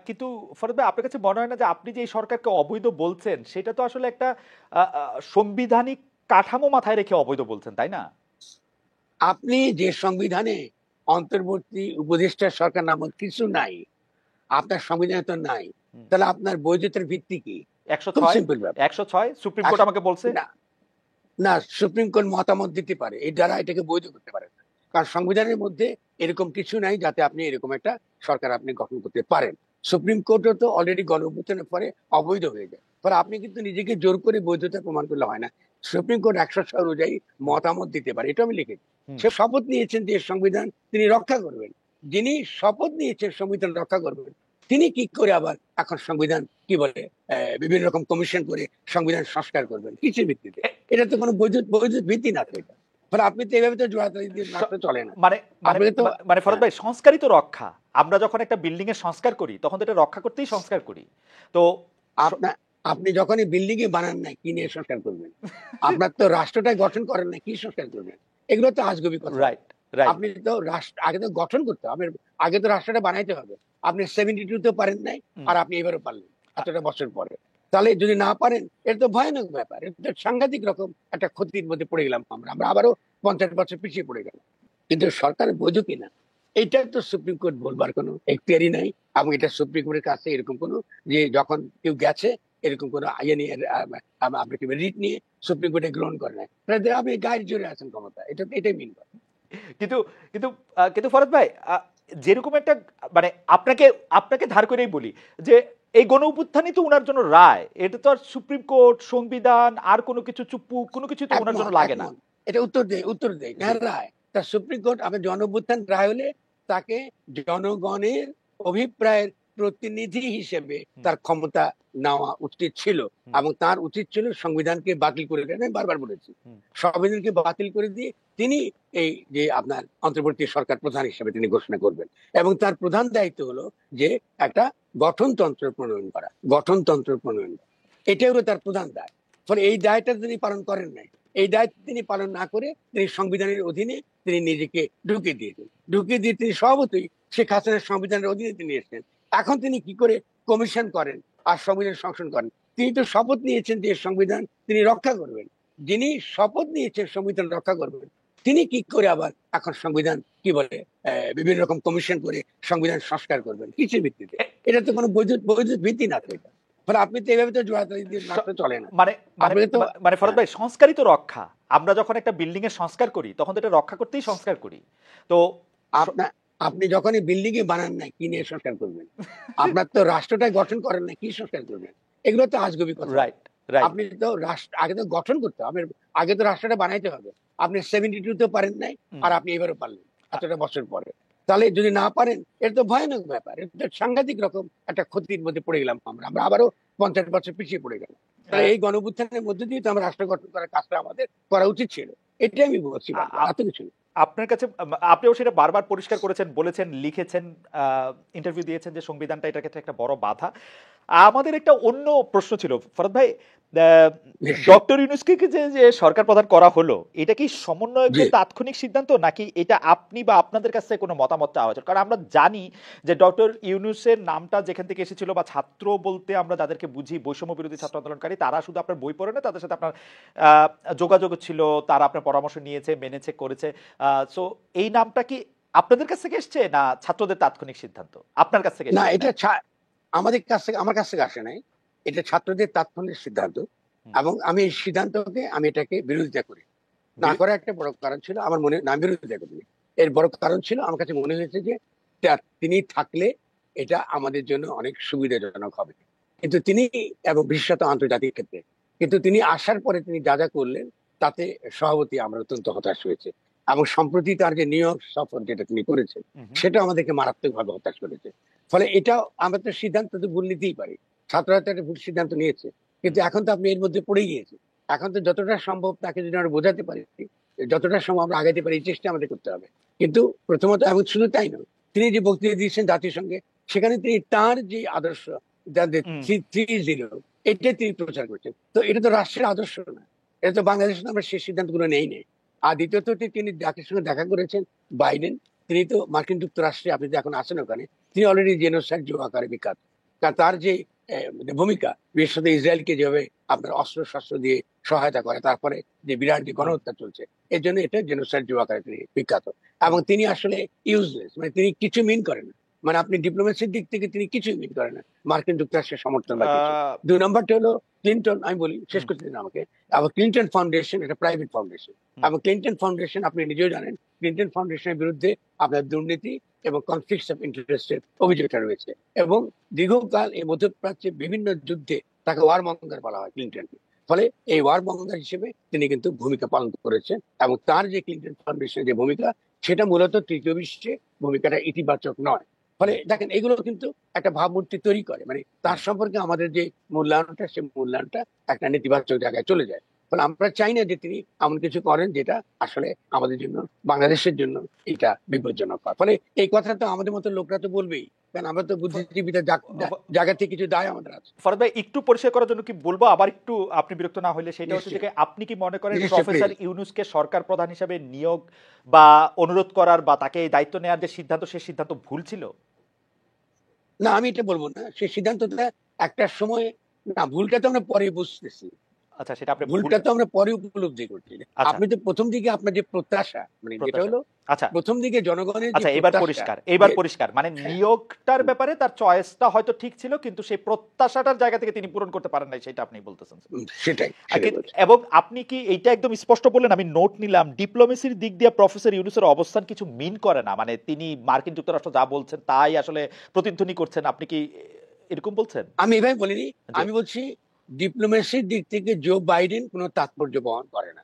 কিন্তু ফরদ ভাই, আপনার কাছে মনে হয় না যে আপনি যে এই সরকারকে অবৈধ বলছেন সেটা তো আসলে একটা সাংবিধানিক কাঠামো মাথায় রেখে অবৈধ বলছেন, তাই না? আপনি যে সংবিধানে অন্তর্বর্তী উপদেষ্টা সরকার নামক কিছু নাই, আপনার সংবিধানে তো নাই, হুম। তাহলে আপনার বৈধতার ভিত্তি কি? একশো খুব ছয় সিম্পল ব্যাপার। 106 সুপ্রিম কোর্ট আস- আমাকে বলছে। না, না, সুপ্রিম কোর্ট মতামত দিতে পারে, এই দ্বারা এটাকে বৈধ করতে পারে না। কারণ সংবিধানের মধ্যে এরকম কিছু নাই যাতে আপনি এরকম একটা সরকার আপনি গঠন করতে পারেন। সুপ্রিম কোর্টও তো অলরেডি গণঅভ্যুত্থানের পরে অবৈধ হয়ে যায়, ফলে আপনি কিন্তু নিজেকে জোর করে বৈধতা প্রমাণ করলে হয় না। সুপ্রিম কোর্ট 106 অনুযায়ী হুম। মতামত দিতে পারে, এটা আমি লিখেছি। হুম। সে শপথ নিয়েছেন যে সংবিধান তিনি রক্ষা করবেন। যিনি শপথ নিয়েছেন সংবিধান রক্ষা করবেন, তিনি কি করে আবার এখন সংবিধান কি বলে বিভিন্ন রকম কমিশন করে সংবিধান সংস্কার করবেন কিসের ভিত্তিতে? এ- এটা তো কোনো বৈধ বৈধ ভিত্তি না তো এটা। ফলে আপনি তো এইভাবে তো জোড়াতাড়ি দিয়ে স- রাস্তা চলে না। মানে মানে আপনাকে তো মানে ফরদ হ্যাঁ, ভাই, সংস্কারই তো রক্ষা। আমরা যখন একটা বিল্ডিং এর সংস্কার করি তখন তো এটা রক্ষা করতেই সংস্কার করি। তো আপনার আপনি যখনই বিল্ডিং এ বানান না কি নিয়ে সংস্কার করবেন? আপনার তো রাষ্ট্রটাই গঠন করেন না, কি সংস্কার করবেন? এগুলো তো আজগুবি কথা। Right, right. আপনি তো রাষ্ট্র আগে তো গঠন করতে হবে, আগে তো রাষ্ট্রটা বানাইতে হবে। আপনি 72 তো পারেন নাই, আর আপনি এবারও পারলেন এতটা বছর পরে। তাহলে যদি না পারেন, এটা তো ভয়ানক ব্যাপার, এটা তো সাংঘাতিক রকম একটা ক্ষতির মধ্যে পড়ে গেলাম আমরা আমরা আবারও 50 বছর পিছিয়ে পড়ে গেলাম। কিন্তু সরকার বোঝো কিনা, এটা তো সুপ্রিম কোর্ট বলবার কোনো এখতিয়ারই নাই। এবং এটা সুপ্রিম কোর্টের কাছে এরকম কোনো যে যখন কেউ গেছে এরকম কোনো ইয়ে নিয়ে আপনি কি রিট নিয়ে সুপ্রিম কোর্টে গ্রহণ করে নাই, আপনি গায়ের জোরে আছেন ক্ষমতা, এটা এটাই মিন করে। কিন্তু কিন্তু কিন্তু ফরদ ভাই, যেরকম একটা মানে আপনাকে আপনাকে ধার করেই বলি যে এই গণ অভ্যুত্থানই তো ওনার জন্য রায়। এটা তো আর সুপ্রিম কোর্ট, সংবিধান আর কোনো কিছু চুপ্পু কোনো কিছু তো ওনার জন্য একমত, লাগে না। একমত। এটা উত্তর দেয় জি। ন্যায় রায়। তা সুপ্রিম কোর্ট আমি জনঅভ্যুত্থান রায় হলে তাকে জনগণের অভিপ্রায়ের প্রতিনিধি হিসেবে হুম। তার ক্ষমতা নেওয়া উচিত ছিল। হুম। এবং তার উচিত ছিল সংবিধানকে বাতিল করে দেন, আমি বারবার বলেছি। হুম। সংবিধানকে বাতিল করে দিয়ে তিনি এই যে আপনার অন্তর্বর্তী সরকার প্রধান হিসেবে তিনি ঘোষণা করবেন। এবং তার প্রধান দায়িত্ব হলো যে একটা গঠনতন্ত্র প্রণয়ন করা, গঠনতন্ত্র প্রণয়ন করা। এটাই হলো তার প্রধান দায়। ফলে এই দায়টা তিনি পালন করেন নাই। এই দায়িত্ব তিনি পালন না করে তিনি সংবিধানের অধীনে তিনি নিজেকে ঢুকিয়ে দিয়েছেন। ঢুকিয়ে দিয়ে তিনি স্বভাবতই শেখ হাসিনার সংবিধানের অধীনে তিনি এসেছেন। এখন তিনি কি করে কমিশন করেন আর সংবিধান সংশোধন করেন? তিনি তো শপথ নিয়েছেন যে সংবিধান তিনি রক্ষা করবেন। যিনি শপথ নিয়েছেন সংবিধান রক্ষা করবেন, তিনি কি করে আবার এখন সংবিধান কি বলে বিভিন্ন রকম কমিশন করে সংবিধান সংস্কার করবেন কিসের ভিত্তিতে? এটা তো কোনো বৈধ বৈধ ভিত্তি না তো এটা। ফলে আপনি তো এইভাবে তো জোড়াতাড়ি দিয়ে স- রাস্তা চলে না। মানে মানে আপনাকে তো মানে ফরদ হ্যাঁ, ভাই, সংস্কারই তো রক্ষা। আমরা যখন একটা বিল্ডিং এর সংস্কার করি তখন তো এটা রক্ষা করতেই সংস্কার করি। তো আপনার আপনি যখনই বিল্ডিং এ বানান না কি নিয়ে সংস্কার করবেন? আপনার তো রাষ্ট্রটাই গঠন করেন না, কি সংস্কার করবেন? এগুলো তো আজগুবি কথা। Right, right. আপনি তো রাষ্ট্র আগে তো গঠন করতে হবে, আগে তো রাষ্ট্রটা বানাইতে হবে। আপনি 72 তো পারেন নাই, আর আপনি এবারও পারলেন এতটা বছর পরে। তাহলে যদি না পারেন, এটা তো ভয়ানক ব্যাপার, এটা তো সাংঘাতিক রকম একটা ক্ষতির মধ্যে পড়ে গেলাম আমরা আমরা আবারও 50 বছর পিছিয়ে পড়ে গেলাম। তাহলে এই গণঅভ্যুত্থানের মধ্যে দিয়ে তো আমরা রাষ্ট্র গঠন করার কাজটা আমাদের করা উচিত ছিল। এটাই আমি বলছি বারবার, এত কিছু না। আপনার কাছে আপনিও সেটা বারবার পরিষ্কার করেছেন, বলেছেন, লিখেছেন, ইন্টারভিউ দিয়েছেন যে সংবিধানটা এটার ক্ষেত্রে একটা বড় বাধা। আমাদের একটা অন্য প্রশ্ন ছিল ফরদ ভাই, নিশ্চয়ই। ডক্টর ইউনূসকে যে যে সরকার প্রধান করা হলো, এটা কি জি। সমন্বয়কদের তাৎক্ষণিক সিদ্ধান্ত, নাকি এটা আপনি বা আপনাদের কাছ থেকে কোনো মতামত চাওয়া হয়েছিল? কারণ আমরা জানি যে ডক্টর ইউনূসের নামটা যেখান থেকে এসেছিল, বা ছাত্র বলতে আমরা যাদেরকে বুঝি বৈষম্য বিরোধী ছাত্র আন্দোলনকারী, তারা শুধু আপনার বই পড়ে না, তাদের সাথে আপনার যোগাযোগ ছিল, তারা আপনার পরামর্শ নিয়েছে, মেনেছে, করেছে। সো এই নামটা কি আপনাদের কাছ থেকে এসছে, না ছাত্রদের তাৎক্ষণিক সিদ্ধান্ত আপনার কাছ থেকে না, এসেছে? এটা আমাদের কাছ থেকে আমার কাছ থেকে আসে নাই। এটা ছাত্রদের তাৎক্ষণিক সিদ্ধান্ত। হুম। এবং আমি এই সিদ্ধান্তকে আমি এটাকে বিরোধিতা করি। না করার একটা বড় কারণ ছিল আমার মনে, না বিরোধিতা করি, এর বড় কারণ ছিল আমার কাছে মনে হয়েছে যে তিনি থাকলে এটা আমাদের জন্য অনেক সুবিধাজনক হবে। কিন্তু তিনি, এবং বিশেষত আন্তর্জাতিক ক্ষেত্রে, কিন্তু তিনি আসার পরে তিনি যা যা করলেন তাতে সভাপতি আমরা অত্যন্ত হতাশ হয়েছে। এবং সম্প্রতি তার যে নিউ ইয়র্ক সফর যেটা তিনি করেছেন, হুম। সেটা আমাদেরকে মারাত্মকভাবে হতাশ করেছে। ফলে এটা আমরা তো সিদ্ধান্ত তো ভুল নিতেই পারি, ছাত্ররা তো একটা ভুল সিদ্ধান্ত নিয়েছে। কিন্তু এখন তো আপনি এর মধ্যে পড়ে গিয়েছে। এখন তো যতটা সম্ভব তাকে যদি আমরা বোঝাতে পারি, যতটা সম্ভব আমরা আগাতে পারি, এই চেষ্টা আমাদের করতে হবে। কিন্তু প্রথমত, এবং শুধু তাই নয়, তিনি যে বক্তৃতা দিয়েছেন জাতিসংঘে, সেখানে তিনি তার যে আদর্শ, যাদের হুম। 3-0, এটা তিনি প্রচার করছেন। তো এটা তো রাষ্ট্রের আদর্শ না, এটা তো বাংলাদেশে আমরা সেই সিদ্ধান্তগুলো নেই। আর দ্বিতীয়ত তিনি জাতির সঙ্গে দেখা করেছেন বাইডেন। তিনি তো মার্কিন যুক্তরাষ্ট্রে, আপনি তো এখন আছেন ওখানে, তিনি অলরেডি জেনোসাইড যুগ আকারে বিখ্যাত। কারণ তার যে ভূমিকা, বিশেষ করে ইসরায়েলকে যেভাবে আপনার অস্ত্র শস্ত্র দিয়ে সহায়তা করে, তারপরে যে বিরাট যে গণহত্যা চলছে, এর জন্য এটা জেনোসাইড যুগ আকারে তিনি বিখ্যাত। এবং তিনি আসলে ইউজলেস, মানে তিনি কিছু মিন করেন না, মানে আপনি ডিপ্লোমেসির দিক থেকে তিনি কিছুই মিন করেন না মার্কিন যুক্তরাষ্ট্রের সমর্থন বা কিছু। আহ, 2 নম্বরটা হলো ক্লিনটন, আমি বলি শেষ হুম, করতে দিন আমাকে। আবার ক্লিনটন ফাউন্ডেশন এটা প্রাইভেট ফাউন্ডেশন, হুম, এবং ক্লিনটন ফাউন্ডেশন আপনি নিজেও জানেন, ক্লিনটন ফাউন্ডেশনের বিরুদ্ধে আপনার দুর্নীতি এবং কনফ্লিক্টস অফ ইন্টারেস্টের অভিযোগটা রয়েছে। এবং দীর্ঘকাল এই মধ্যপ্রাচ্যে বিভিন্ন যুদ্ধে তাকে ওয়ার মঙ্গার বলা হয় ক্লিনটনকে। ফলে এই ওয়ার মঙ্গার হিসেবে তিনি কিন্তু ভূমিকা পালন করেছেন, এবং তার যে ক্লিনটন ফাউন্ডেশনের যে ভূমিকা, সেটা মূলত তৃতীয় বিশ্বে ভূমিকাটা ইতিবাচক নয়। ফলে হুম, দেখেন, এগুলো কিন্তু একটা ভাবমূর্তি তৈরি করে, মানে তার হুম। সম্পর্কে আমাদের যে মূল্যায়নটা, সে মূল্যায়নটা একটা নেতিবাচক জায়গায় চলে যায়। ফলে আমরা চাই না যে তিনি এমন কিছু করেন যেটা আসলে আমাদের জন্য, বাংলাদেশের জন্য এটা বিপজ্জনক হয়। ফলে এই কথা তো আমাদের মতো লোকরা তো বলবেই, কারণ আমরা তো বুদ্ধিজীবীদের জায়গা থেকে কিছু দায় আমাদের আছে। ফরদ ভাই, একটু পরিষ্কার করার জন্য কি বলবো, আবার একটু আপনি বিরক্ত না হলে, সেটা হচ্ছে যে নিশ্চয়ই, আপনি কি মনে করেন নিশ্চয়ই, প্রফেসর প্লিজ। ইউনূসকে সরকার প্রধান হিসেবে নিয়োগ বা অনুরোধ করার বা তাকে এই দায়িত্ব নেওয়ার যে সিদ্ধান্ত, সেই সিদ্ধান্ত ভুল ছিল? না, আমি এটা বলবো না, সেই সিদ্ধান্তটা একটা সময়, না, ভুলটা তো আমরা পরে বুঝতেছি, আচ্ছা, সেটা আপনি ভুল। ভুলটা তো আমরা পরে উপলব্ধি করছি। আচ্ছা, আপনি তো প্রথম দিকে আপনার যে প্রত্যাশা, মানে যেটা প্রত্যাশা। হলো আচ্ছা, প্রথম দিকে জনগণের যে আচ্ছা, এবার প্রত্যাশা, পরিষ্কার, যে এবার পরিষ্কার, মানে হ্যাঁ, নিয়োগটার হুম, ব্যাপারে তার চয়েসটা হয়তো ঠিক ছিল, কিন্তু সেই প্রত্যাশাটার জায়গা থেকে তিনি পূরণ করতে পারেন নাই, সেটা আপনি বলতেছেন। সেটাই সেটাই বলছি। এবং আপনি কি এইটা একদম স্পষ্ট বললেন, আমি নোট নিলাম, ডিপ্লোমেসির দিক দিয়ে প্রফেসর ইউনূসের অবস্থান কিছু মিন করে না, মানে তিনি মার্কিন যুক্তরাষ্ট্র যা বলছেন তাই আসলে প্রতিধ্বনি করছেন, আপনি কি এরকম বলছেন? আমি এভাবে বলিনি, জি। আমি বলছি ডিপ্লোমেসির দিক থেকে জো বাইডেন কোনো তাৎপর্য বহন করে না।